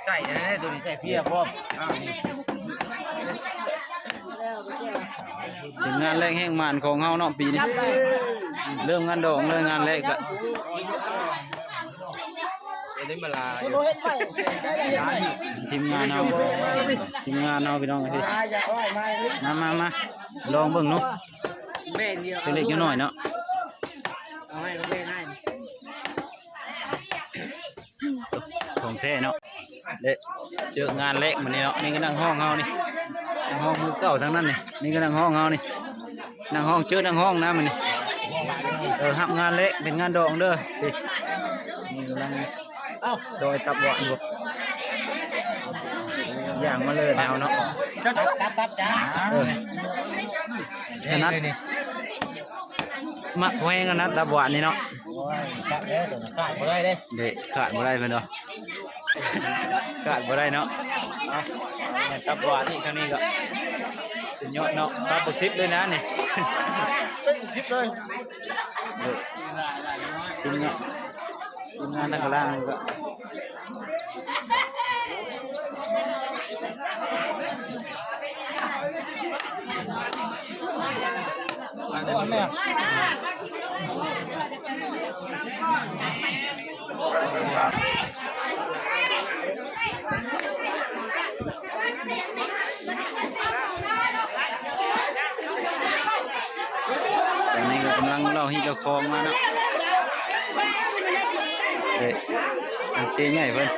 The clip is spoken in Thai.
ส่นะตัวนี้ใส่เพี้ยพร้อมเป็นงานแรกแห่งมานของเฮาเนาะปีนี้เริ่มงานดองเลยงานแรกก็ ได้มาลา ทีมงานเอาทีมงานเอาพี่น้องพี่มาลองเบิ่งเนาะ แม่เดียว จะเล็กอยู่หน่อยเนาะ เอาให้แม่ให้ ของแท้เนาะเด็เจองานแรกมันนี่เนาะนี่ก็นั่งห้องเฮานี่นั่งห้องมือเก่าทั้งนั้นนี่ก็นั่งห้องเฮานี่นั่งห้องเจอนั่งห้องนะมันนี่หับงานเละเป็นงานดองเด้อนี่กำลังซอยตับหวานอยู่อย่างมาเลยเอาเนาะ ตับจ้า ขนาดมักแห้งกันนะตับหวานนี่เนาะ ตับแล้วขาดบ่ได้เด้ เด็กขาดบ่ได้เพิ่นเนาะขาดบ่ได้เนาะเอาตับหวานนี่ครั้งนี้ก็สุดยอดเนาะตับบุกซิปด้วยนะนี่ ทิปเลย ทีมงานทางล่างก็แม่ตอนนี้ก็กำลังเล่าให้เจ้าของมาเนาะเด็กเจ๊ใหญ่เพิ่น